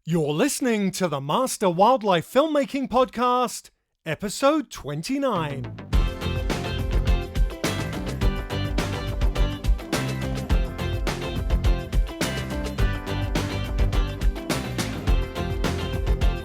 You're listening to the Master Wildlife Filmmaking Podcast, episode 29.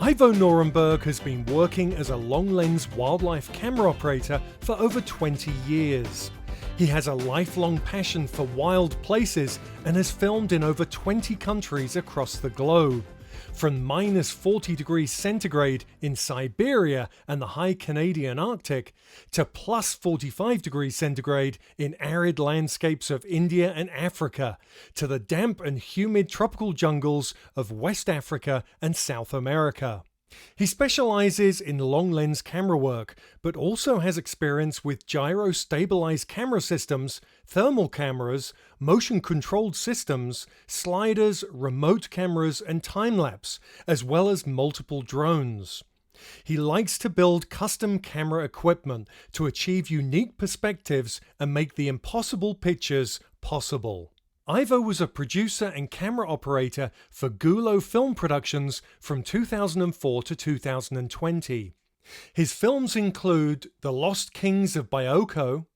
Ivo Norenberg has been working as a long-lens wildlife camera operator for over 20 years. He has a lifelong passion for wild places and has filmed in over 20 countries across the globe. From minus 40 degrees centigrade in Siberia and the high Canadian Arctic to plus 45 degrees centigrade in arid landscapes of India and Africa, to the damp and humid tropical jungles of West Africa and South America. He specializes in long lens camera work, but also has experience with gyro stabilized camera systems, thermal cameras, motion controlled systems, sliders, remote cameras, and time lapse, as well as multiple drones. He likes to build custom camera equipment to achieve unique perspectives and make the impossible pictures possible. Ivo was a producer and camera operator for Gulo Film Productions from 2004 to 2020. His films include The Lost Kings of Bioko,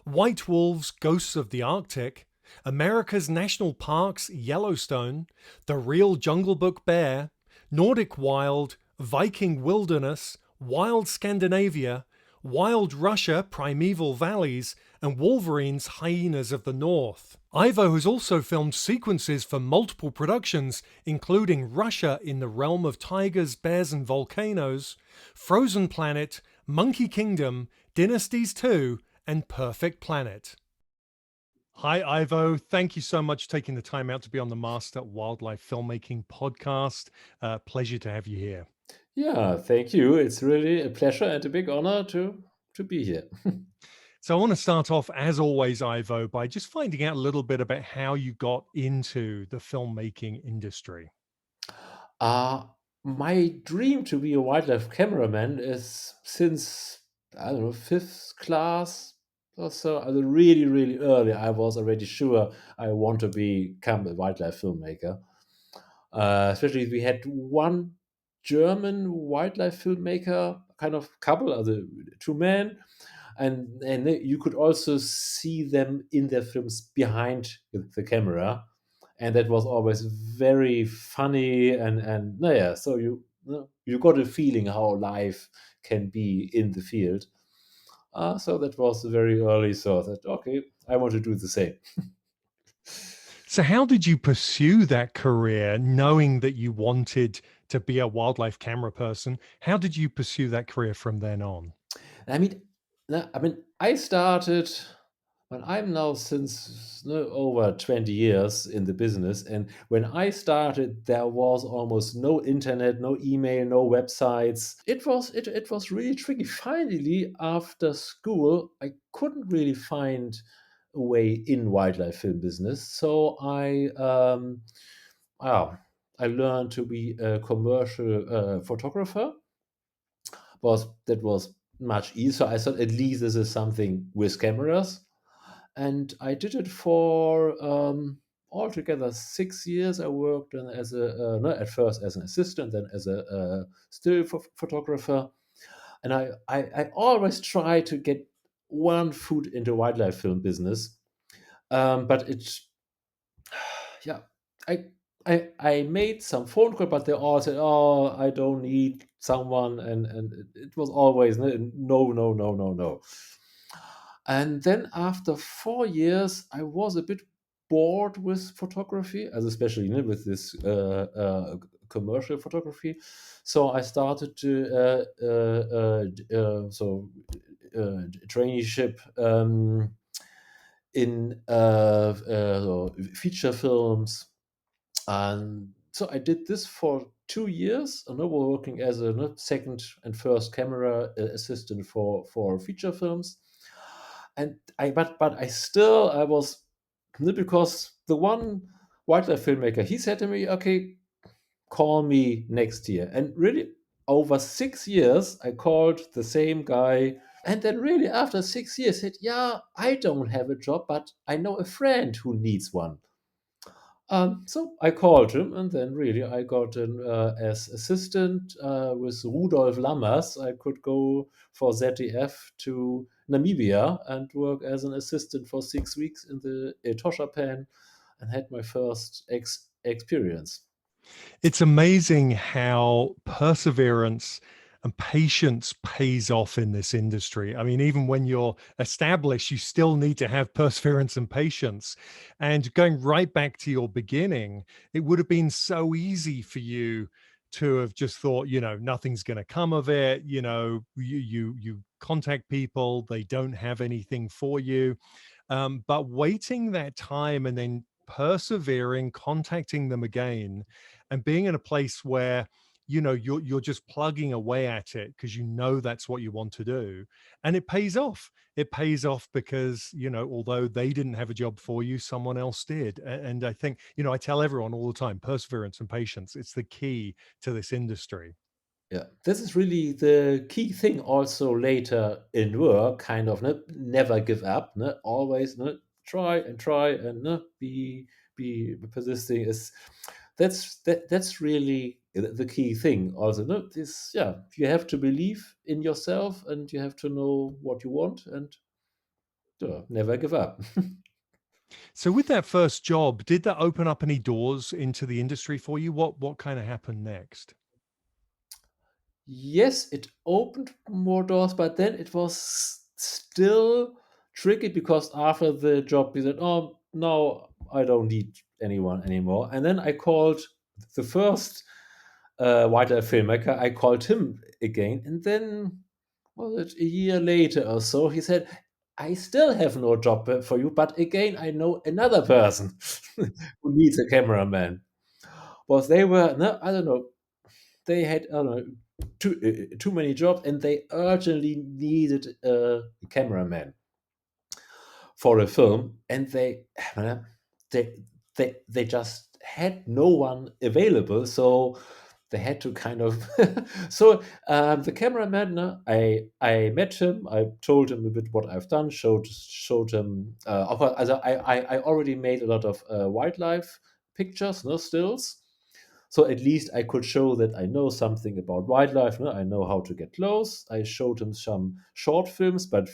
White Wolves, Ghosts of the Arctic, America's National Parks, Yellowstone, The Real Jungle Book Bear, Nordic Wild, Viking Wilderness, Wild Scandinavia, Wild Russia, Primeval Valleys, and Wolverines, Hyenas of the North. Ivo has also filmed sequences for multiple productions, including Russia in the Realm of Tigers, Bears and Volcanoes, Frozen Planet, Monkey Kingdom, Dynasties 2, and Perfect Planet. Hi, Ivo. Thank you so much for taking the time out to be on the Master Wildlife Filmmaking Podcast. Pleasure to have you here. Yeah, thank you. It's really a pleasure and a big honor to be here. So I want to start off, as always, Ivo, by just finding out a little bit about how you got into the filmmaking industry. Uh, my dream to be a wildlife cameraman is since, I don't know, fifth class or so. Really, really early, I was already sure I want to become a wildlife filmmaker. Especially we had one German wildlife filmmaker, kind of couple, two men, and you could also see them in their films behind the camera, and that was always very funny and no, yeah. So you got a feeling how life can be in the field. So that was very early. So that okay, I want to do the same. So how did you pursue that career, knowing that you wanted to be a wildlife camera person? How did you pursue that career from then on? I mean, I started when I'm now since over 20 years in the business, and when I started, there was almost no internet, no email, no websites. It was really tricky. Finally, after school, I couldn't really find a way in wildlife film business, so wow, I learned to be a commercial photographer. That was much easier. I thought at least this is something with cameras, and I did it for altogether 6 years. I worked as a no, at first as an assistant, then as a still photographer, and I always try to get one foot into wildlife film business, but it's yeah, I. I made some phone call, but they all said, "Oh, I don't need someone," and it was always no, no, no, no, no, no. And then after 4 years, I was a bit bored with photography, as especially with this commercial photography. So I started to traineeship in feature films, and so I did this for 2 years. And I was working as a second and first camera assistant for feature films, and but I still I was because the one wildlife filmmaker, he said to me, "Okay, call me next year." And really, over 6 years, I called the same guy, and then really after 6 years, said, "Yeah, I don't have a job, but I know a friend who needs one." So I called him, and then really I got an as assistant with Rudolf Lammers. I could go for ZDF to Namibia and work as an assistant for 6 weeks in the Etosha Pan, and had my first experience. It's amazing how perseverance and patience pays off in this industry. I mean, even when you're established, you still need to have perseverance and patience. And going right back to your beginning, it would have been so easy for you to have just thought, nothing's going to come of it. You contact people, they don't have anything for you. But waiting that time and then persevering, contacting them again, and being in a place where you're just plugging away at it because that's what you want to do, and it pays off. It pays off because although they didn't have a job for you, someone else did. And I think I tell everyone all the time, perseverance and patience, it's the key to this industry. Yeah, this is really the key thing also later in work, kind of never give up, always try and try and be persisting is that's really the key thing also. This, yeah, you have to believe in yourself and you have to know what you want and never give up. So with that first job, did that open up any doors into the industry for you? What kind of happened next? Yes, it opened more doors, but then it was still tricky because after the job, he said, "Oh, no, I don't need anyone anymore." And then I called the first wildlife filmmaker. I called him again, and then was it a year later or so? He said, "I still have no job for you, but again, I know another person who needs a cameraman." Because they were, no, I don't know, they had, I don't know, too many jobs, and they urgently needed a cameraman for a film, and they they just had no one available, so they had to kind of so the cameraman, I met him, I told him a bit what I've done, showed him I already made a lot of wildlife pictures, no stills, so at least I could show that I know something about wildlife. No? I know how to get close. I showed him some short films, but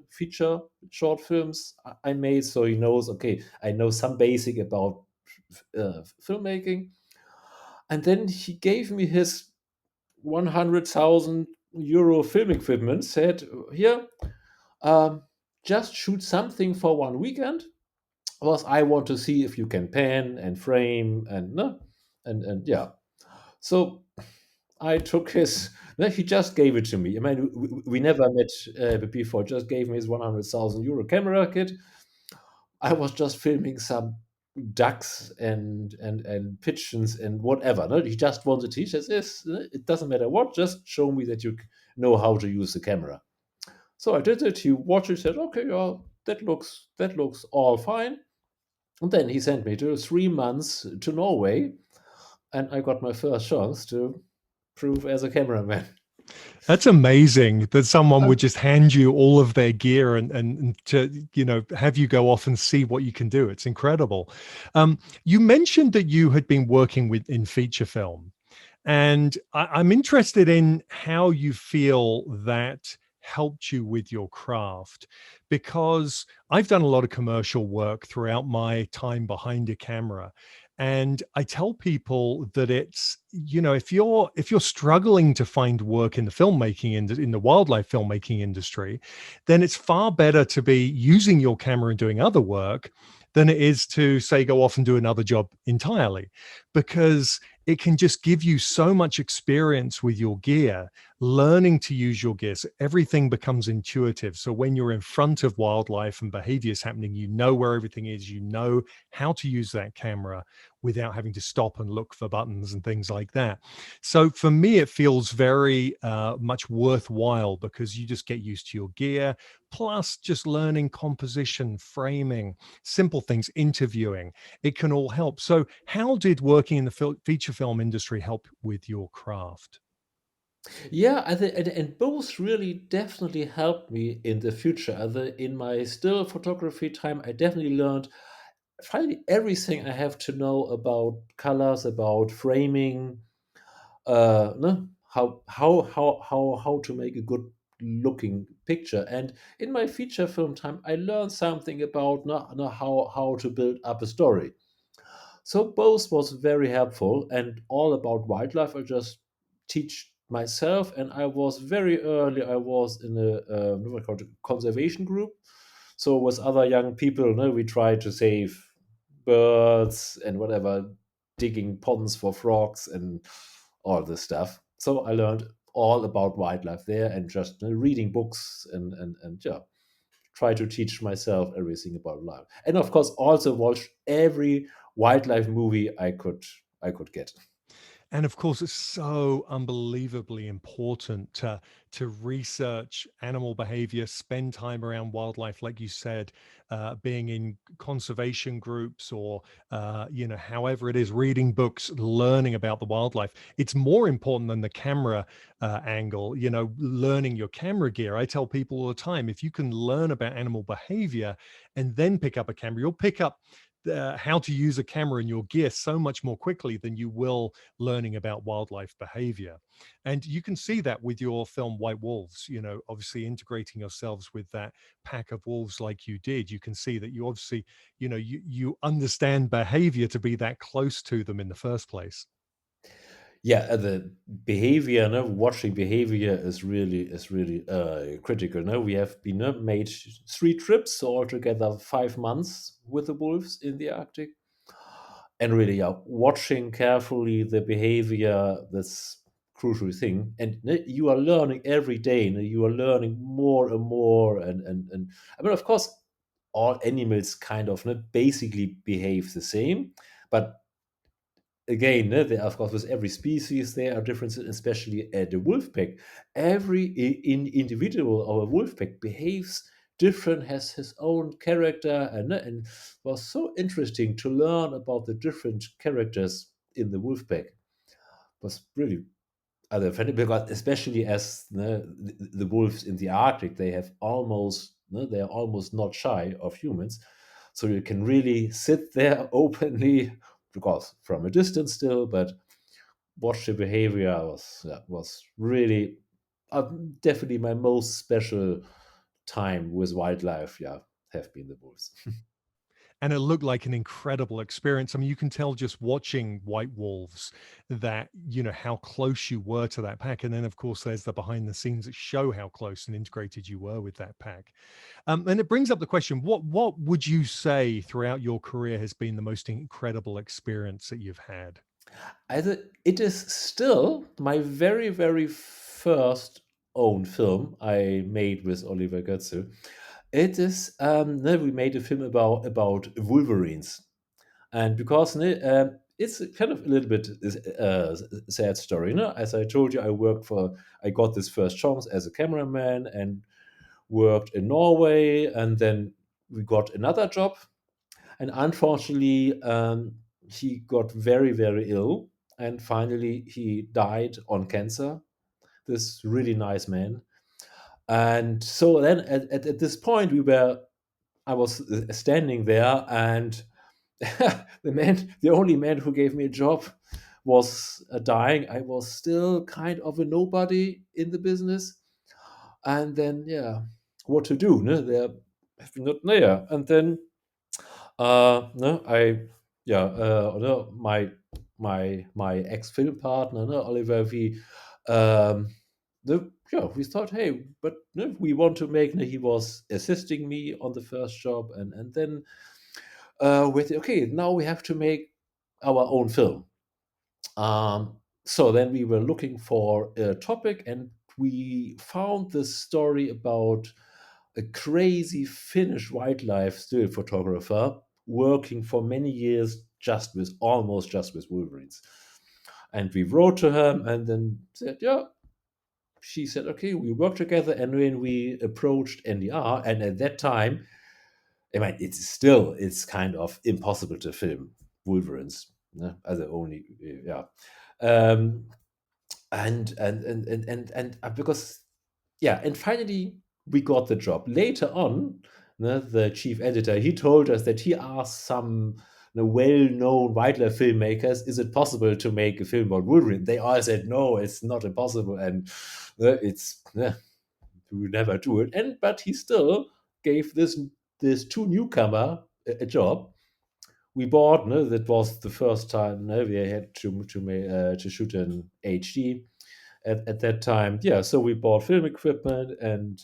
feature short films I made, so he knows. Okay, I know some basic about filmmaking. And then he gave me his 100,000 euro film equipment. Said, "Here, um, just shoot something for one weekend. Because I want to see if you can pan and frame and no, and yeah." So I took his. No, he just gave it to me. I mean, we never met before. Just gave me his 100,000 euro camera kit. I was just filming some ducks and pigeons and whatever. No, he just wanted. He says, "Yes, it doesn't matter what. Just show me that you know how to use the camera." So I did it. He watched it. Said, "Okay, yeah, that looks all fine." And then he sent me to 3 months to Norway, and I got my first chance to prove as a cameraman. That's amazing that someone would just hand you all of their gear and to have you go off and see what you can do. It's incredible. You mentioned that you had been working with in feature film, and I'm interested in how you feel that helped you with your craft, because I've done a lot of commercial work throughout my time behind a camera. And I tell people that it's, if you're struggling to find work in the filmmaking in the wildlife filmmaking industry, then it's far better to be using your camera and doing other work than it is to, say, go off and do another job entirely, because it can just give you so much experience with your gear, learning to use your gear. So everything becomes intuitive. So when you're in front of wildlife and behaviors happening, you know where everything is, you know how to use that camera without having to stop and look for buttons and things like that. So for me, it feels very much worthwhile because you just get used to your gear, plus just learning composition, framing, simple things, interviewing. It can all help. So how did working in the feature film industry help with your craft? Yeah, I think, and both really definitely helped me in the future. In my still photography time, I definitely learned finally everything I have to know about colors, about framing, no, how to make a good looking picture. And in my feature film time, I learned something about no, how to build up a story. So both was very helpful, and all about wildlife I just teach myself. And I was very early. I was in a what called a conservation group. So with other young people, no, we try to save birds and whatever, digging ponds for frogs and all this stuff. So I learned all about wildlife there, and just reading books and yeah, try to teach myself everything about life. And of course, also watch every wildlife movie I could get. And of course, it's so unbelievably important to research animal behavior, spend time around wildlife, like you said, being in conservation groups or however it is, reading books, learning about the wildlife. It's more important than the camera angle. Learning your camera gear. I tell people all the time, if you can learn about animal behavior and then pick up a camera, you'll pick up how to use a camera in your gear so much more quickly than you will learning about wildlife behavior. And you can see that with your film White Wolves, obviously integrating yourselves with that pack of wolves like you did. You can see that you obviously, you understand behavior to be that close to them in the first place. Yeah, the behavior, no, watching behavior is really critical. No, we have been made 3 trips, so altogether 5 months with the wolves in the Arctic, and really, yeah, watching carefully the behavior. That's crucial thing, and you are learning every day. You are learning more and more, and I mean, of course, all animals kind of basically behave the same, but again, there, of course, with every species there are differences, especially at the wolf pack. Every individual or a wolf pack behaves different, has his own character, and was so interesting to learn about the different characters in the wolf pack. Was really other friendly, because especially as the wolves in the Arctic, they have almost they are almost not shy of humans, so you can really sit there openly, because from a distance still, but watch the behavior. Was really uh, definitely my most special time with wildlife. Yeah, have been the wolves. And it looked like an incredible experience. I mean, you can tell just watching White Wolves that, how close you were to that pack. And then, of course, there's the behind the scenes that show how close and integrated you were with that pack. And it brings up the question, what would you say throughout your career has been the most incredible experience that you've had? It is still my very, very first own film I made with Oliver Goetze. It is we made a film about wolverines, and because it's a kind of a little bit sad story. As I told you, I got this first chance as a cameraman and worked in Norway, and then we got another job, and unfortunately, he got very, very ill, and finally he died on cancer. This really nice man. And so then at this point, I was standing there, and the only man who gave me a job was dying. I was still kind of a nobody in the business. And then, yeah, what to do? No? They're not there. And then, no, no, my ex film partner, no, Oliver, um, we thought, hey, but no, we want to make. No, he was assisting me on the first job, and then with okay, now we have to make our own film. So then we were looking for a topic, and we found this story about a crazy Finnish wildlife still photographer working for many years almost just with wolverines. And we wrote to him, and then said, yeah. She said, okay, we work together. And when we approached NDR, and at that time, I mean, it's kind of impossible to film wolverines. As the only, yeah. Um, and because, yeah, and finally we got the job. Later on, the chief editor, he told us that he asked some well-known wildlife filmmakers, is it possible to make a film about Wolverine? They all said, no, it's not impossible, and it's we would never do it. And but he still gave this two newcomer a job. We bought, no, that was the first time, no, we had to shoot in HD at that time. Yeah, so we bought film equipment, and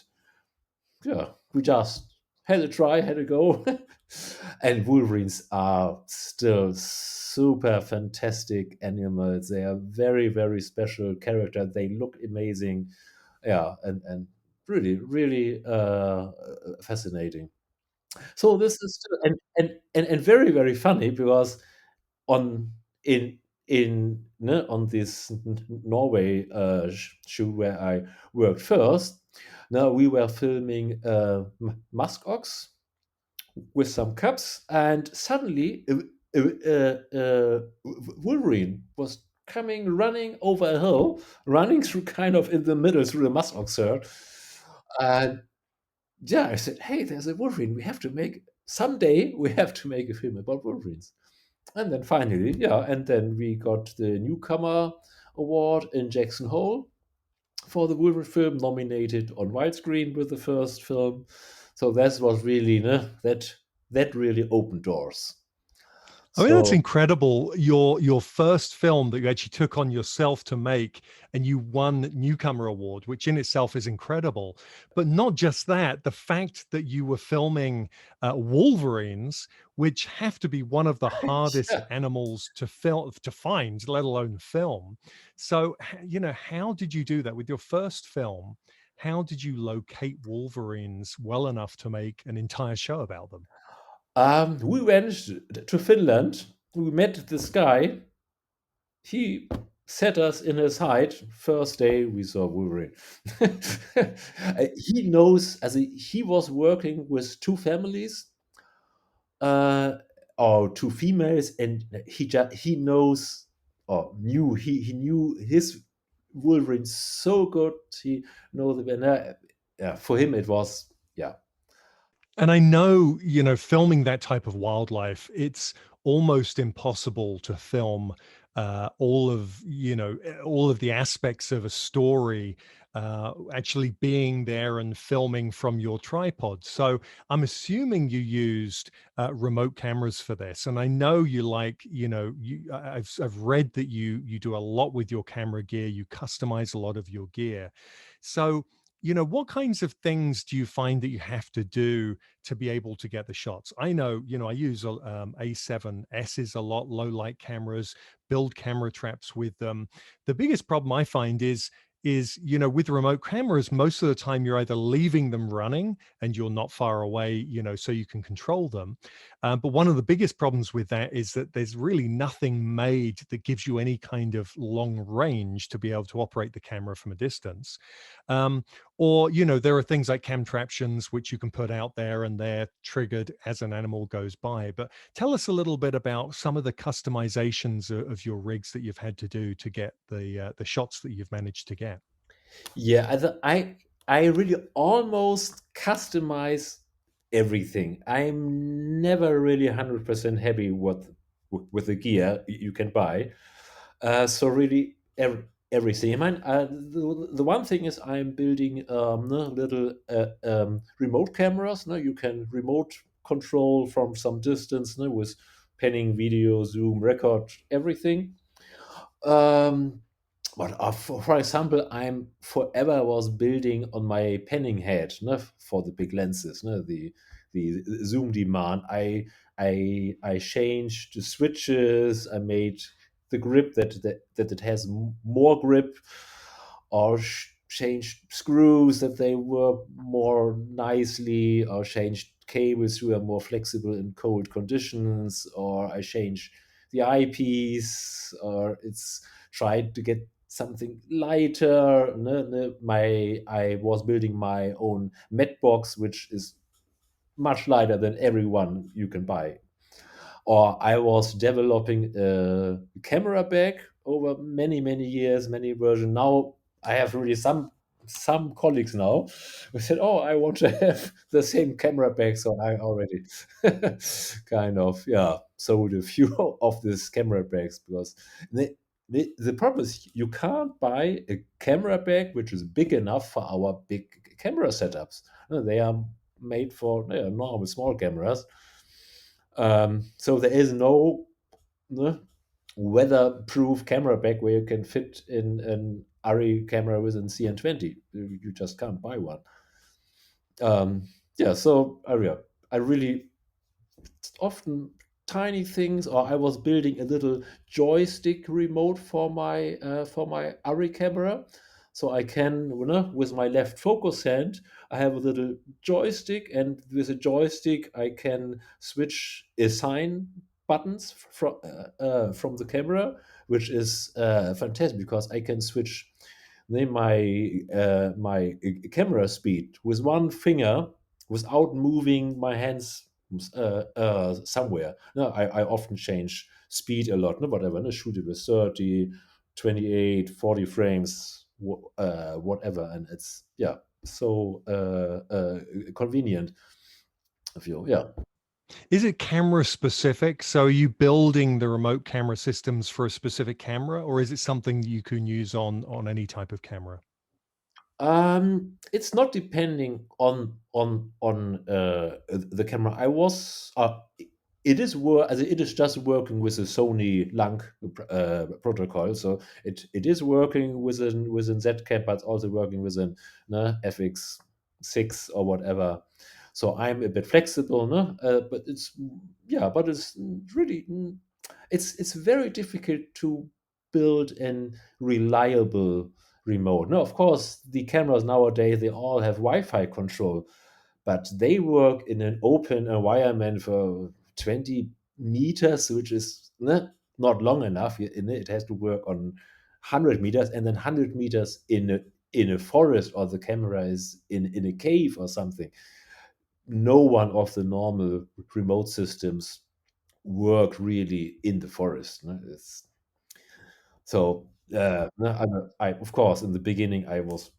yeah, we just had a try, had a go. And wolverines are still super fantastic animals. They are very, very special character. They look amazing. Yeah, and really, really fascinating. So this is still, and very, very funny, because on on this Norway shoot where I worked first. Now we were filming musk ox with some cubs, and suddenly Wolverine was coming running over a hill, running through kind of in the middle through the musk ox herd. And yeah, I said, "Hey, there's a Wolverine. We have to make someday. We have to make a film about Wolverines." And then finally, yeah, and then we got the Newcomer Award in Jackson Hole for the Wolverine film, nominated on widescreen with the first film. So that was really, that really opened doors. I mean, that's So incredible. Your first film that you actually took on yourself to make, and you won Newcomer Award, which in itself is incredible. But not just that, the fact that you were filming wolverines, which have to be one of the hardest yeah. animals to find, let alone film. So, how did you do that with your first film? How did you locate wolverines well enough to make an entire show about them? We went to Finland. We met this guy. He set us in his hide. First day we saw Wolverine. He knows, as he was working with two families, uh, or two females, and he knows, or knew, he knew his Wolverine so good. He know the, and yeah, for him it was, yeah. And I know, filming that type of wildlife, it's almost impossible to film all of the aspects of a story actually being there and filming from your tripod. So I'm assuming you used remote cameras for this, and I know you like, I've read that you do a lot with your camera gear. You customize a lot of your gear. So what kinds of things do you find that you have to do to be able to get the shots? I know, I use A7Ss a lot, low light cameras, build camera traps with them. The biggest problem I find is with remote cameras, most of the time you're either leaving them running and you're not far away, so you can control them. But one of the biggest problems with that is that there's really nothing made that gives you any kind of long range to be able to operate the camera from a distance. um, or there are things like camtraptions which you can put out there and they're triggered as an animal goes by. But tell us a little bit about some of the customizations of your rigs that you've had to do to get the shots that you've managed to get. Yeah, I really almost customize everything. I'm never really 100% happy with the gear you can buy. So really everything. I mean, the one thing is I'm building little remote cameras. No, you can remote control from some distance, no, with penning, video, zoom, record, everything. Um, but for example, I'm forever was building on my penning head, no, for the big lenses, no, the zoom demand. I changed the switches. I made the grip that it has more grip, or changed screws that they work more nicely, or changed cables who are more flexible in cold conditions, or I changed the eyepiece, or it's tried to get something lighter. I was building my own mat box, which is much lighter than everyone you can buy. Or I was developing a camera bag over many, many years, many versions. Now I have really some. some colleagues now who said, "Oh, I want to have the same camera bag." So I already kind of, yeah, sold a few of these camera bags because the problem is you can't buy a camera bag which is big enough for our big camera setups. They are made for normal small cameras. So there is no weatherproof camera bag where you can fit in an ARRI camera with an CN20. You just can't buy one. Yeah, so I really often tiny things, or I was building a little joystick remote for my ARRI camera, so I can, with my left focus hand, I have a little joystick, and with a joystick I can switch assign buttons from the camera, which is fantastic because I can switch my camera speed with one finger without moving my hands somewhere. No, I often change speed a lot. No, whatever. No, shoot it with 30, 28, 40 frames, whatever, and it's so convenient. If you Is it camera specific? So are you building the remote camera systems for a specific camera, or is it something you can use on any type of camera? It's not depending on the camera. It is it is just working with the Sony Lang protocol. So it is working within ZCAP, but also working within FX6 or whatever. So I'm a bit flexible, no? But it's really it's very difficult to build an reliable remote. No, of course, the cameras nowadays they all have Wi-Fi control, but they work in an open environment for 20 meters, which is not long enough. It has to work on 100 meters, and then 100 meters in a forest, or the camera is in a cave or something. No one of the normal remote systems work really in the forest. No? So, of course, in the beginning, I was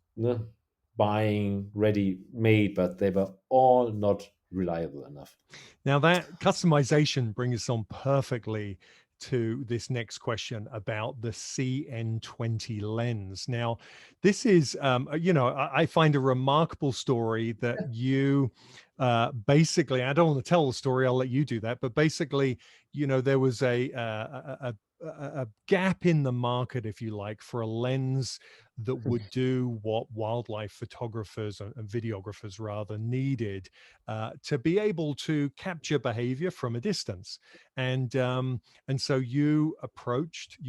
buying ready-made, but they were all not reliable enough. Now, that customization brings us on perfectly to this next question about the CN20 lens. Now, this is, I find a remarkable story that you basically, I don't want to tell the story, I'll let you do that, but basically, there was a gap in the market, if you like, for a lens that would do what wildlife photographers and videographers rather needed to be able to capture behavior from a distance. And so you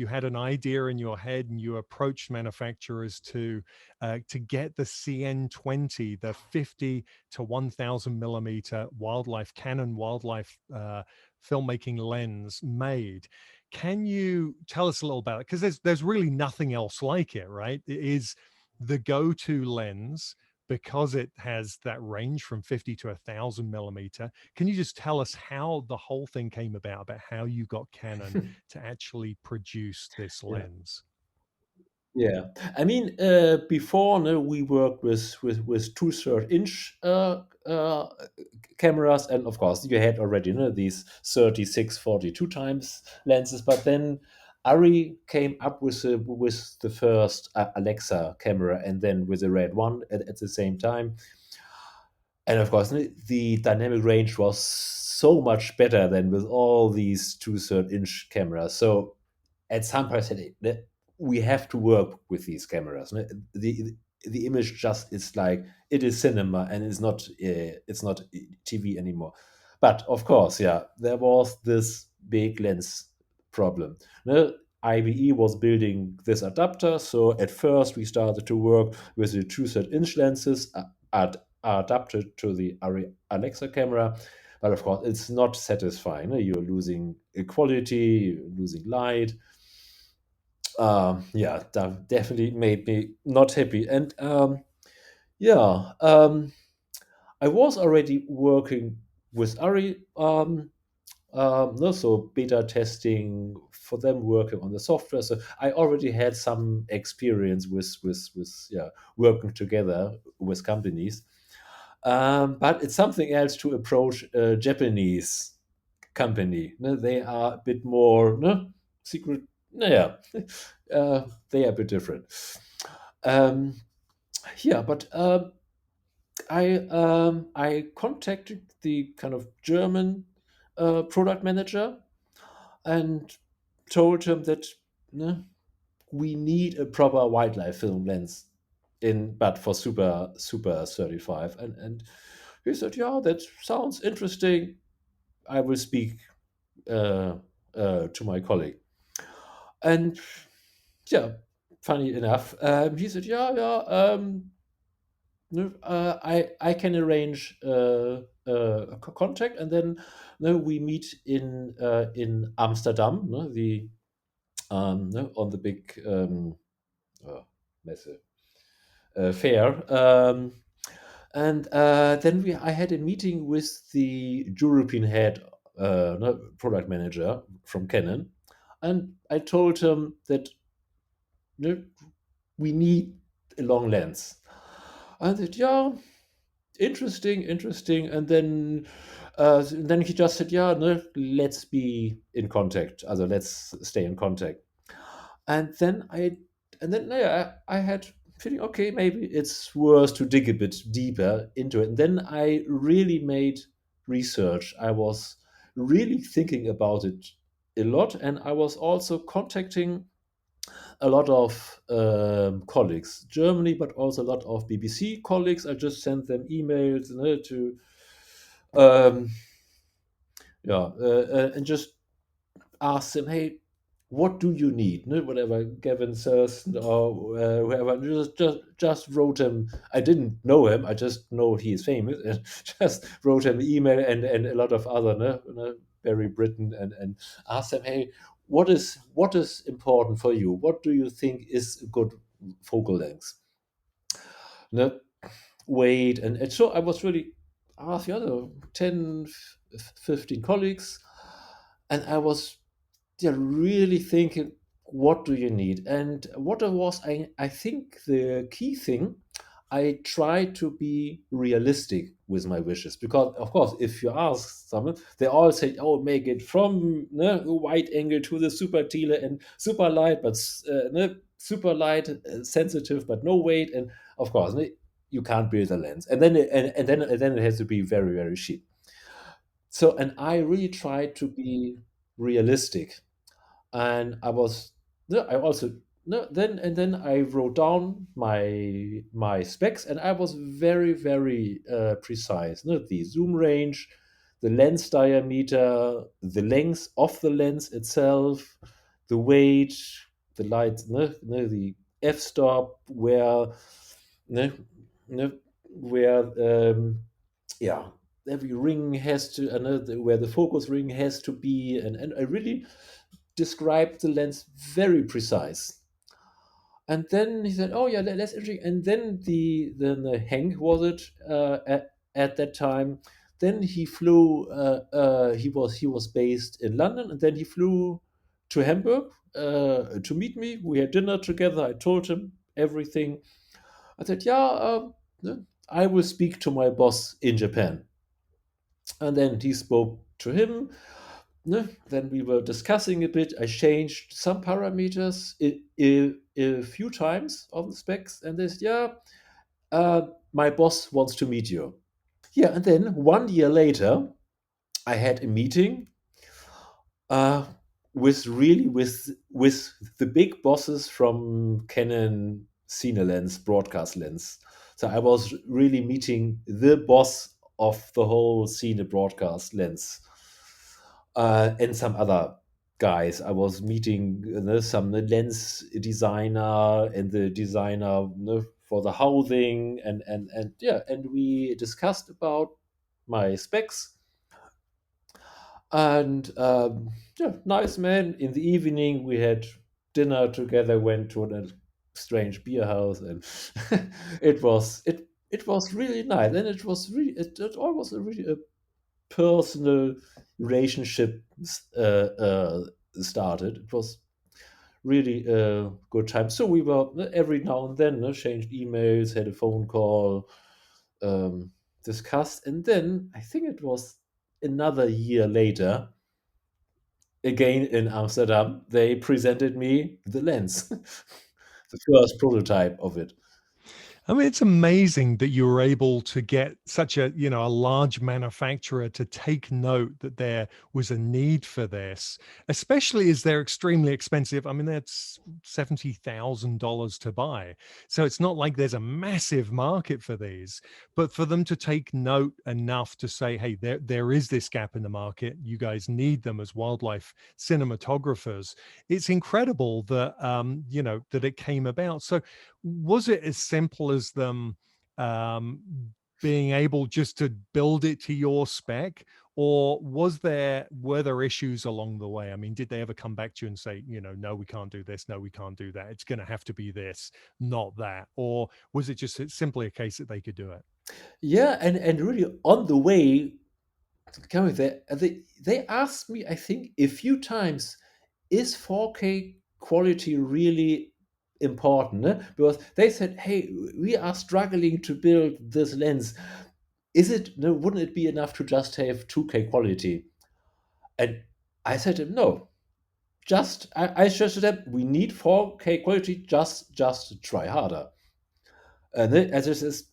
had an idea in your head, and you approached manufacturers to get the CN20, the 50 to 1000 millimeter Canon wildlife filmmaking lens made. Can you tell us a little about it? Because there's really nothing else like it, right? It is the go-to lens because it has that range from 50 to 1000 millimeter. Can you just tell us how the whole thing came about how you got Canon to actually produce this Yeah. lens? Yeah, I mean, before no, we worked with 2/3 inch cameras, and of course you had already these 36, 42 times lenses. But then Ari came up with the first Alexa camera, and then with the red one at the same time. And of course, the dynamic range was so much better than with all these 2/3 inch cameras. So at some point I said, we have to work with these cameras. The image just is like it is cinema, and it's not TV anymore. But of course, yeah, there was this big lens problem. IBE was building this adapter, so at first we started to work with the 2/3 inch lenses adapted to the Alexa camera. But of course, it's not satisfying. You're losing quality, you're losing light. Yeah, that definitely made me not happy. And yeah, I was already working with Ari No, so beta testing for them, working on the software. So I already had some experience with yeah, working together with companies. But it's something else to approach a Japanese company. No, they are a bit more no, secret. No, yeah, they are a bit different. Um, yeah, but I contacted the kind of German product manager and told him that no, we need a proper wildlife film lens in, but for super 35. And he said, yeah, that sounds interesting. I will speak uh, to my colleague. And yeah, funny enough, he said, yeah, no, I can arrange a contact, and then no, we meet in Amsterdam, no, the no, on the big uh, messe fair. And then I had a meeting with the European head, no, product manager from Canon, and I told him that no, we need a long lens. And said, yeah, interesting, interesting. And then he just said, yeah, no, let's be in contact. Also, let's stay in contact. And then yeah, I had feeling, okay, maybe it's worth to dig a bit deeper into it. And then I really made research. I was really thinking about it a lot, and I was also contacting a lot of colleagues, Germany, but also a lot of BBC colleagues. I just sent them emails, you know, to um, yeah, and just ask them, hey, what do you need? No, whatever Gavin says or whoever. Just wrote him. I didn't know him. I just know he is famous, and just wrote him an email and a lot of other Barry Britain and asked him, hey, what is important for you? What do you think is a good focal length? No, weight and so I was really asked the other 10, 15 colleagues, and I was really thinking, what do you need? And what I was, I think the key thing, I try to be realistic with my wishes, because of course, if you ask someone, they all say, "Oh, make it from no, wide angle to the super tele and super light, but no, super light, sensitive, but no weight." And of course, no, you can't build a lens, and then it has to be very very cheap. So, and I really try to be realistic, and I was no, I also no then I wrote down my specs, and I was very very precise. No, the zoom range, the lens diameter, the length of the lens itself, the weight, the light, no, the f stop, where no, no, where yeah, every ring has to where the focus ring has to be, and I really described the lens very precise. And then he said, "Oh yeah, that's interesting." And then the Hank was it at that time. Then he flew. He was based in London, and then he flew to Hamburg to meet me. We had dinner together. I told him everything. I said, "Yeah, no, I will speak to my boss in Japan." And then he spoke to him. No, then we were discussing a bit. I changed some parameters a few times on the specs, and they said, "Yeah, my boss wants to meet you." Yeah, and then 1 year later, I had a meeting uh, with the big bosses from Canon Cine Lens broadcast lens. So I was really meeting the boss of the whole Cine broadcast lens, and some other guys. I was meeting some lens designer and the designer for the housing, and yeah, and we discussed about my specs, and yeah, nice man. In the evening, we had dinner together, went to a strange beer house, and it was really nice, and it was really it all was a really personal relationship started. It was really a good time. So we were every now and then exchanged emails, had a phone call, um, discussed, and then I think it was another year later, again in Amsterdam, they presented me the lens, the first prototype of it. I mean, it's amazing that you were able to get such a, you know, a large manufacturer to take note that there was a need for this, especially as they're extremely expensive. I mean, that's $70,000 to buy. So it's not like there's a massive market for these, but for them to take note enough to say, hey, there is this gap in the market. You guys need them as wildlife cinematographers. It's incredible that, you know, that it came about. So was it as simple as them um, being able just to build it to your spec, or were there issues along the way? I mean, did they ever come back to you and say, you know, no, we can't do this, no, we can't do that, it's going to have to be this, not that? Or was it just simply a case that they could do it? Yeah, and really on the way coming there, they asked me, I think, a few times, is 4K quality really important? Because they said, hey, we are struggling to build this lens. Is it, no, wouldn't it be enough to just have 2K quality? And I said to them, no, I suggested them, we need 4K quality, just try harder. And as this is,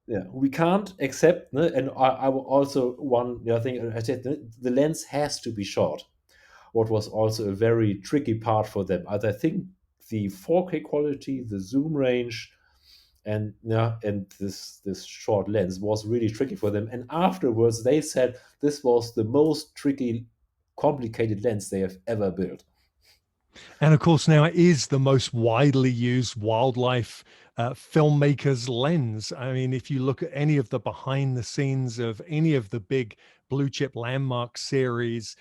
yeah, we can't accept, and I also one the other thing I said, the lens has to be short. What was also a very tricky part for them. As I think the 4K quality, the zoom range, and yeah, and this short lens was really tricky for them. And afterwards, they said this was the most tricky, complicated lens they have ever built. And of course, now it is the most widely used wildlife filmmakers lens. I mean, if you look at any of the behind the scenes of any of the big blue chip landmark series,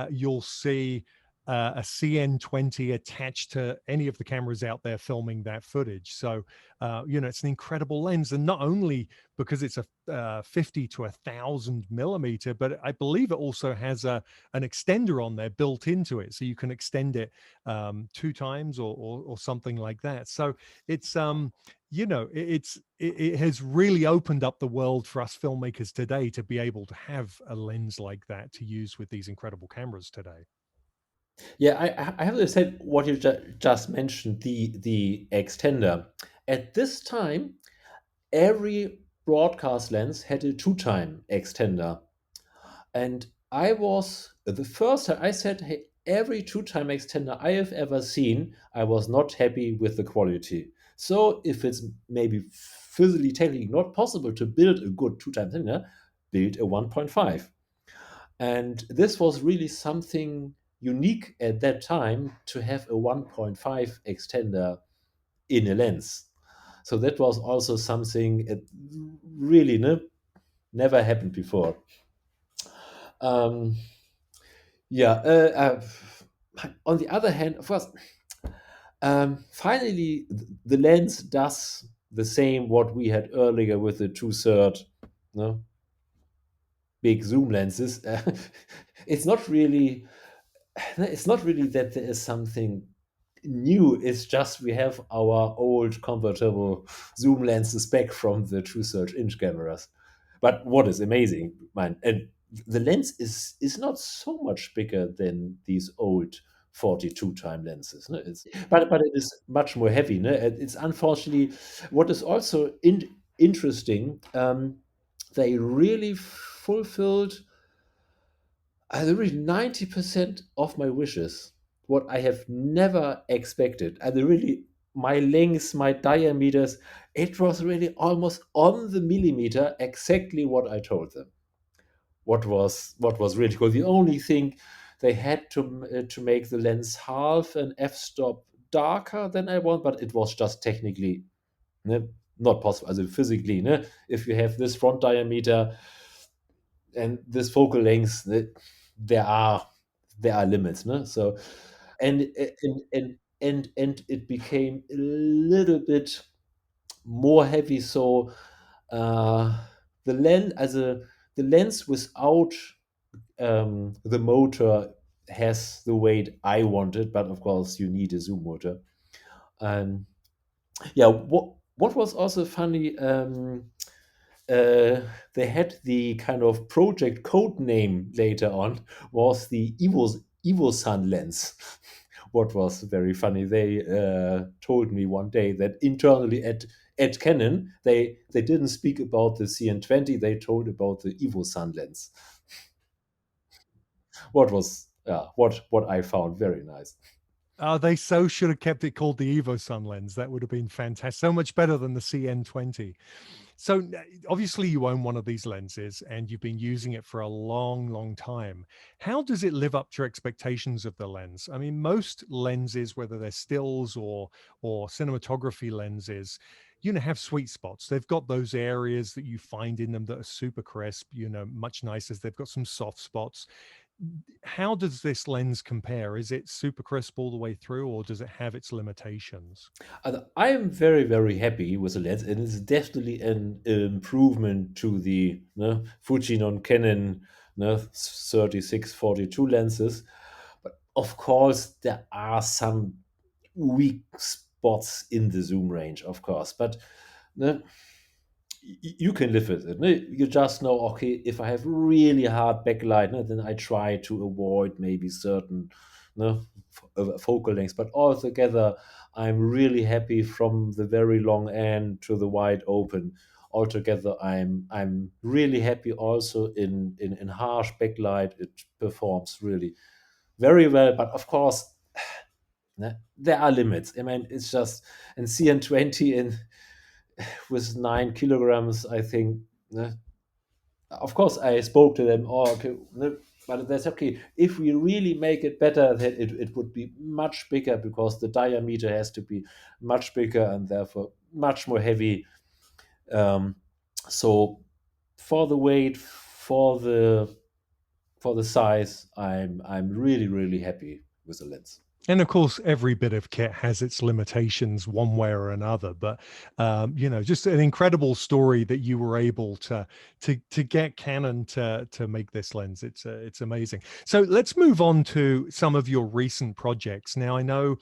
you'll see a CN20 attached to any of the cameras out there filming that footage. So, you know, it's an incredible lens. And not only because it's a 50 to 1,000 millimeter, but I believe it also has an extender on there built into it. So you can extend it two times or something like that. So it's you know it has really opened up the world for us filmmakers today to be able to have a lens like that to use with these incredible cameras today. Yeah, I have to say what you just mentioned, the extender. At this time, every broadcast lens had a two-time extender. And I was the first time I said, hey, every two-time extender I have ever seen, I was not happy with the quality. So if it's maybe physically, technically not possible to build a good two-time extender, build a 1.5. And this was really something unique at that time to have a 1.5 extender in a lens. So that was also something it really never happened before. Um, yeah. On the other hand, of course, finally, the lens does the same what we had earlier with the two-third, no, big zoom lenses. It's not really it's not really that there is something new. It's just we have our old convertible zoom lenses back from the true search inch cameras. But what is amazing, man, and the lens is not so much bigger than these old 42 time lenses. No? But it is much more heavy. No? It's unfortunately what is also interesting. They really fulfilled I really 90% of my wishes, what I have never expected. And really, my lengths, my diameters, it was really almost on the millimeter exactly what I told them. What was really cool. The only thing they had to make the lens half an f-stop darker than I want, but it was just technically not possible. As physically, if you have this front diameter and this focal length, there are there are limits, no? So and it became a little bit more heavy. So uh, the lens as a the lens without the motor has the weight I wanted, but of course you need a zoom motor. And yeah, what was also funny, uh, they had the kind of project code name later on was the Evo Sun lens. What was very funny, they told me one day that internally at Canon they didn't speak about the CN20, they told about the Evo Sun lens. What was what I found very nice. They so should have kept it called the Evo Sun lens. That would have been fantastic. So much better than the CN20. So obviously you own one of these lenses and you've been using it for a long, long time. How does it live up to your expectations of the lens? I mean, most lenses, whether they're stills or cinematography lenses, have sweet spots. They've got those areas that you find in them that are super crisp, much nicer. They've got some soft spots. How does this lens compare? Is it super crisp all the way through, or does it have its limitations? I am very, very happy with the lens, and it's definitely an improvement to the Fujinon Canon 3642 lenses. But of course, there are some weak spots in the zoom range, of course. But no, you can live with it. No? You just know, okay, if I have really hard backlight, no, then I try to avoid maybe certain no, focal lengths. But altogether, I'm really happy from the very long end to the wide open. Altogether, I'm really happy also in harsh backlight. It performs really very well. But of course, there are limits. I mean, it's just in CN20 in with 9 kilograms, I think. Of course, I spoke to them. Oh, okay, but that's okay. If we really make it better, then it would be much bigger because the diameter has to be much bigger and therefore much more heavy. Um, so for the weight, for the size, I'm really really happy with the lens. And of course, every bit of kit has its limitations one way or another. But just an incredible story that you were able to get Canon to make this lens. It's amazing. So let's move on to some of your recent projects. Now, I know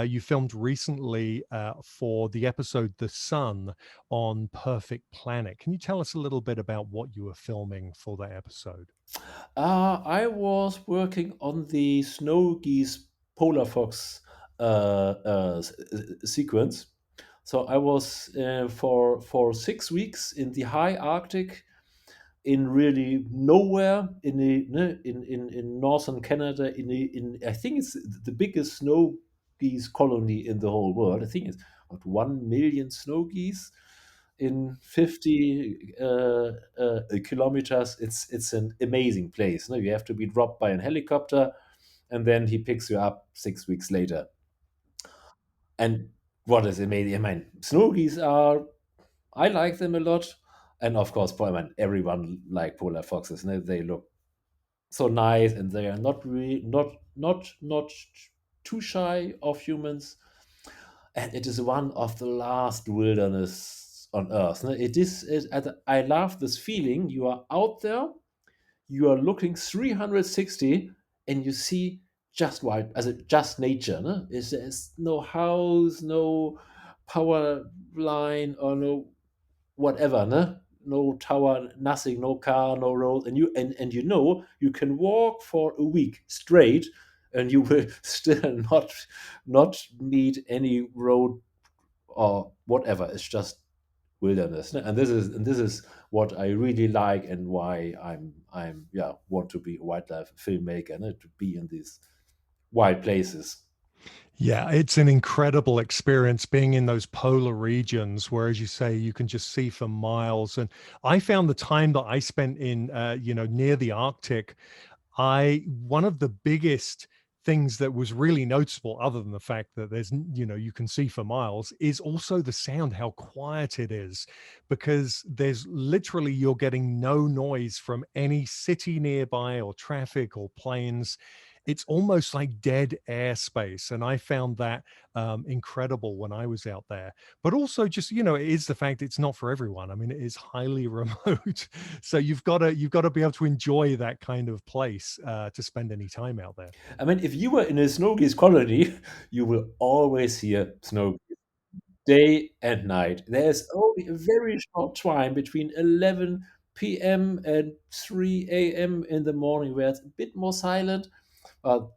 you filmed recently for the episode "The Sun" on Perfect Planet. Can you tell us a little bit about what you were filming for that episode? I was working on the snow geese polar fox sequence. So I was for 6 weeks in the high Arctic, in really nowhere in the in northern Canada. In I think it's the biggest snow geese colony in the whole world. I think it's about 1 million snow geese in 50 kilometers. It's an amazing place. No, you have to be dropped by a helicopter, and then he picks you up 6 weeks later. And what is amazing? I mean, snow geese are. I like them a lot, and of course, I mean, everyone like polar foxes. No? They look so nice, and they are not really not too shy of humans. And it is one of the last wilderness on Earth. No? I love this feeling. You are out there, you are looking 360, and you see just wild, as just nature. No? There's no house, no power line, or no whatever. No? No tower, nothing, no car, no road, and you can walk for a week straight, and you will still not need any road or whatever. It's just wilderness, ne? And this is what I really like, and why I'm want to be a wildlife filmmaker, ne? To be in these wild places. Yeah, it's an incredible experience being in those polar regions where, as you say, you can just see for miles. And I found the time that I spent in, near the Arctic, one of the biggest things that was really noticeable, other than the fact that you can see for miles, is also the sound, how quiet it is, because there's literally, you're getting no noise from any city nearby or traffic or planes. It's almost like dead airspace, and I found that incredible when I was out there. But also, just it is the fact it's not for everyone. I mean, it is highly remote, so you've got to be able to enjoy that kind of place to spend any time out there. I mean, if you were in a snow geese colony, you will always hear snow day and night. There's only a very short time between 11 p.m. and 3 a.m. in the morning where it's a bit more silent, but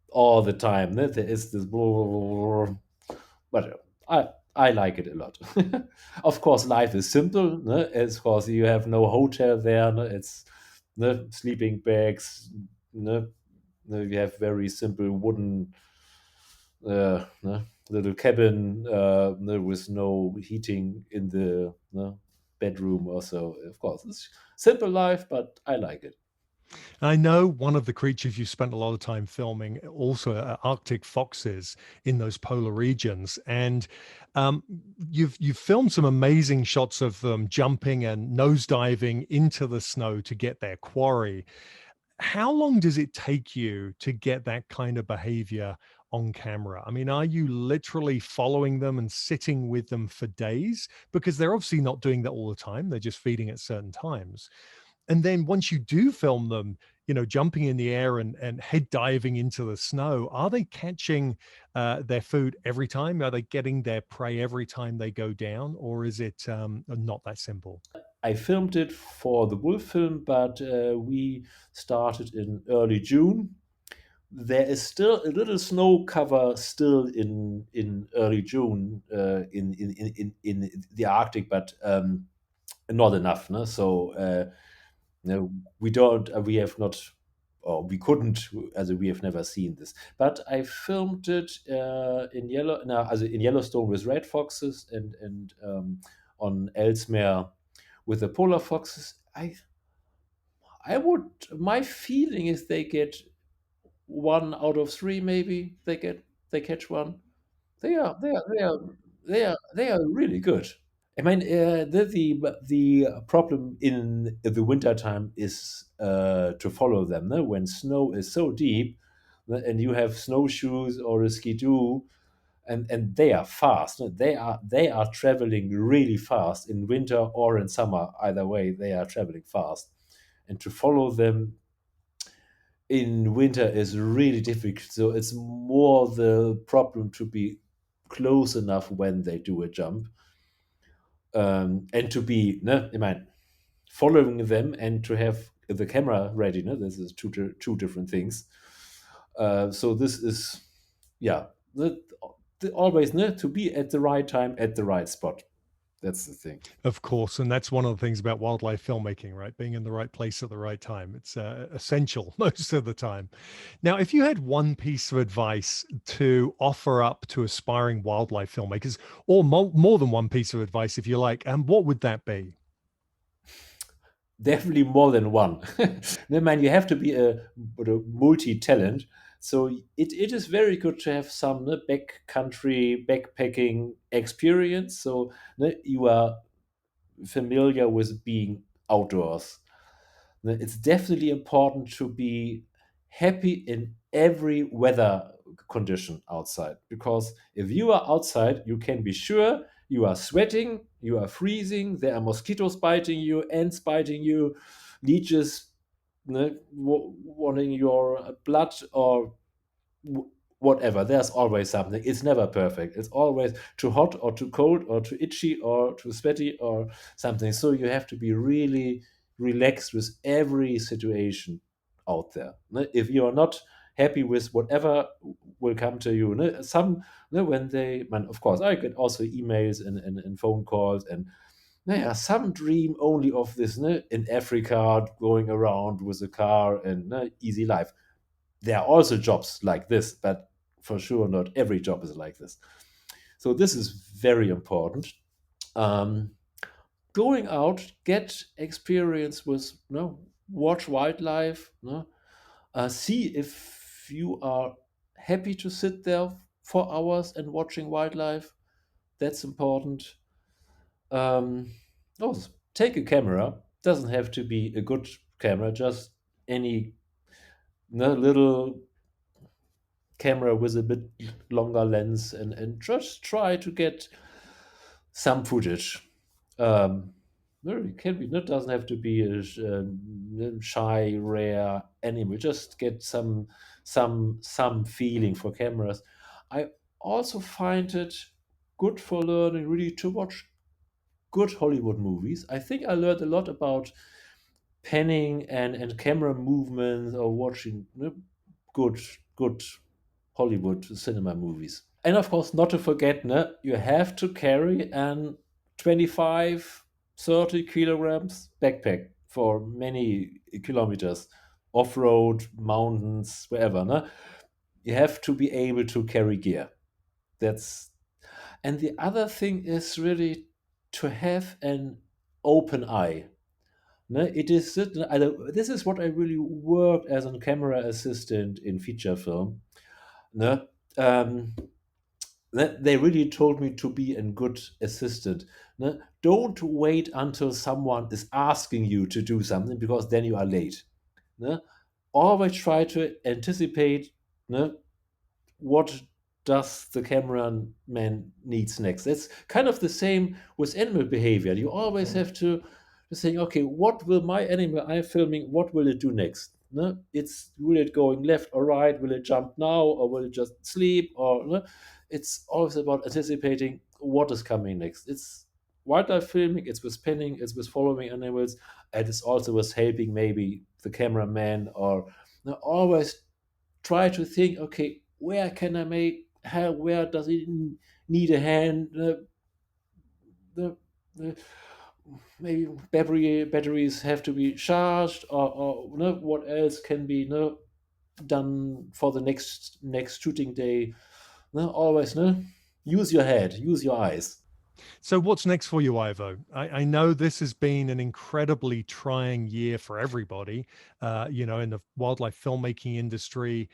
all the time there is this blah, blah, blah, blah. But I like it a lot. Of course, life is simple. Ne? Of course, you have no hotel there. Ne? It's sleeping bags. Ne? You have very simple wooden little cabin with no heating in the bedroom or so. Of course, it's simple life, but I like it. I know one of the creatures you spent a lot of time filming also are Arctic foxes in those polar regions, and um, you've filmed some amazing shots of them jumping and nosediving into the snow to get their quarry. How long does it take you to get that kind of behavior on camera? I mean, are you literally following them and sitting with them for days? Because they're obviously not doing that all the time. They're just feeding at certain times. And then once you do film them, jumping in the air and head diving into the snow, are they catching their food every time? Are they getting their prey every time they go down? Or is it not that simple? I filmed it for the wolf film, but we started in early June. There is still a little snow cover still in early June in the Arctic, but not enough. No? So no, we don't. We have not, or we couldn't. As we have never seen this. But I filmed it in Yellowstone with red foxes and on Ellesmere with the polar foxes. I would. My feeling is they get 1 out of 3. Maybe they catch one. They are really good. I mean, the problem in the winter time is to follow them. No? When snow is so deep, and you have snowshoes or a skidoo, and they are fast. No? They are traveling really fast in winter or in summer. Either way, they are traveling fast, and to follow them in winter is really difficult. So it's more the problem to be close enough when they do a jump, and to be, no, I mean, following them and to have the camera ready. No, this is two different things. So this is, yeah, always, no, to be at the right time at the right spot. That's the thing. Of course, and that's one of the things about wildlife filmmaking, right? Being in the right place at the right time. It's essential most of the time. Now, if you had one piece of advice to offer up to aspiring wildlife filmmakers, or more than one piece of advice, if you like, what would that be? Definitely more than one. No, man, you have to be a multi-talent. So it is very good to have some backcountry backpacking experience. So you are familiar with being outdoors. It's definitely important to be happy in every weather condition outside, because if you are outside, you can be sure you are sweating, you are freezing, there are mosquitoes biting you, ants biting you, leeches wanting your blood, or whatever. There's always something. It's never perfect. It's always too hot or too cold or too itchy or too sweaty or something. So you have to be really relaxed with every situation out there. If you are not happy with whatever will come to you, some when they, man, of course, I get also emails and phone calls, and yeah, some dream only of this in Africa, going around with a car and easy life. There are also jobs like this, but for sure not every job is like this. So this is very important. Um, Going out, get experience with, watch wildlife, see if you are happy to sit there for hours and watching wildlife. That's important. Um, also, take a camera. Doesn't have to be a good camera, just any little camera with a bit longer lens and just try to get some footage. Um, it can be. It doesn't have to be a shy, rare animal. Just get some feeling for cameras. I also find it good for learning really to watch good Hollywood movies. I think I learned a lot about panning and camera movements or watching good good Hollywood cinema movies. And of course, not to forget, you have to carry an 25, 30 kilograms backpack for many kilometers, off road, mountains, wherever. You have to be able to carry gear. That's And the other thing is really to have an open eye. It is this is what I really worked as a camera assistant in feature film. Ne? Um, they really told me to be a good assistant. Don't wait until someone is asking you to do something because then you are late. Ne? Always try to anticipate what does the cameraman needs next. It's kind of the same with animal behavior. You always have to think, okay, what will my animal I'm filming, what will it do next? Will it going left or right? Will it jump now or will it just sleep? It's always about anticipating what is coming next. It's wildlife filming, it's with spinning, it's with following animals, and it's also with helping maybe the cameraman or always try to think, okay, where can I make how where does it need a hand? The maybe batteries have to be charged, or what else can be done for the next shooting day. Always use your head, use your eyes. So, what's next for you, Ivo? I know this has been an incredibly trying year for everybody, in the wildlife filmmaking industry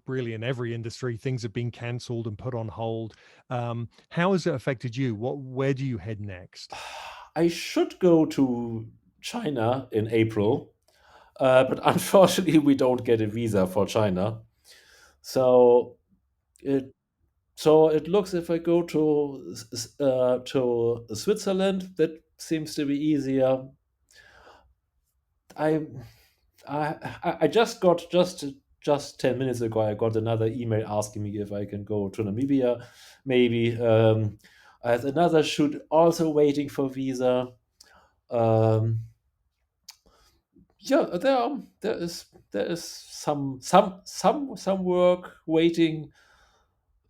really in every industry. Things have been cancelled and put on hold. How has it affected you? Where do you head next? I should go to China in April, but unfortunately, we don't get a visa for China. So it it looks if I go to Switzerland, that seems to be easier. I I just 10 minutes ago I got another email asking me if I can go to Namibia. Maybe I have another shoot also waiting for visa. Um, yeah, there is some work waiting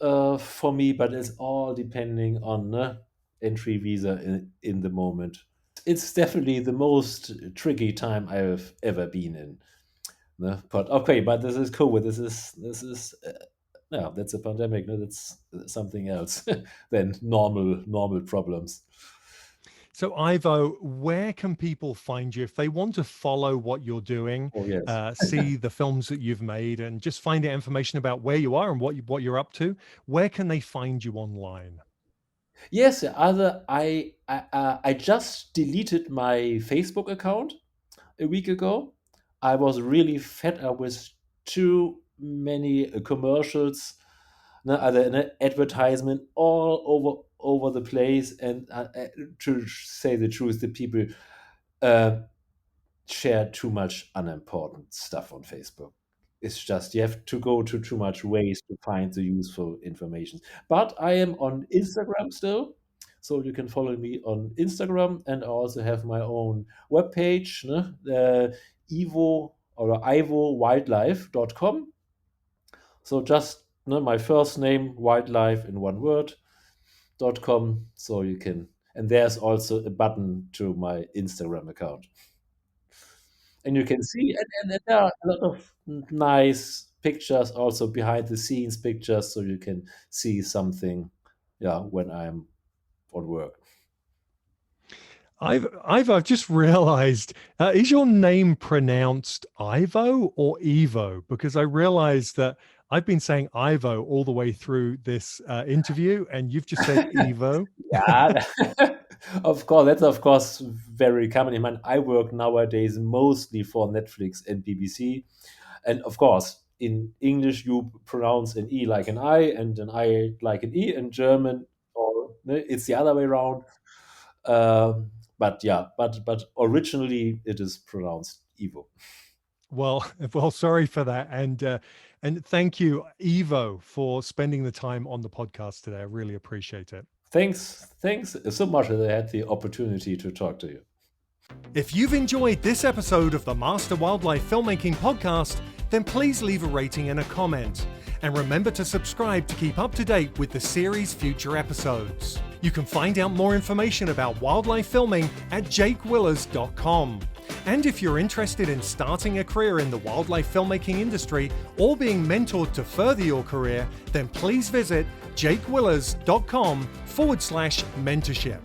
for me, but it's all depending on entry visa in the moment. It's definitely the most tricky time I've ever been in. But okay, but this is COVID. This is yeah, that's a pandemic. No, that's something else than normal problems. So, Ivo, where can people find you if they want to follow what you're doing, Oh yes. see the films that you've made, and just find out information about where you are and what you're up to? Where can they find you online? Yes, other I just deleted my Facebook account a week ago. I was really fed up with too many commercials, other advertisement all over the place, and to say the truth, the people uh, share too much unimportant stuff on Facebook. It's just you have to go to too much ways to find the useful information. But I am on Instagram still, so you can follow me on Instagram, and I also have my own webpage, Ivo or ivowildlife.com. So just my first name, wildlife in one word.com. So you can, and there's also a button to my Instagram account. And you can see, and there are a lot of nice pictures, also behind the scenes pictures, so you can see something, yeah, when I'm on work. I've just realized, is your name pronounced Ivo or Evo? Because I realized that I've been saying Ivo all the way through this interview, and you've just said Evo. Yeah, of course, that's of course very common. I mean, I work nowadays mostly for Netflix and BBC, and of course, in English you pronounce an E like an I and an I like an E. In German, or it's the other way around. But yeah, but originally it is pronounced Ivo. Well, sorry for that, and thank you, Ivo, for spending the time on the podcast today. I really appreciate it. Thanks so much that I had the opportunity to talk to you. If you've enjoyed this episode of the Master Wildlife Filmmaking Podcast, then please leave a rating and a comment. And remember to subscribe to keep up to date with the series' future episodes. You can find out more information about wildlife filming at jakewillers.com. And if you're interested in starting a career in the wildlife filmmaking industry or being mentored to further your career, then please visit jakewillers.com/mentorship.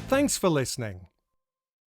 Thanks for listening.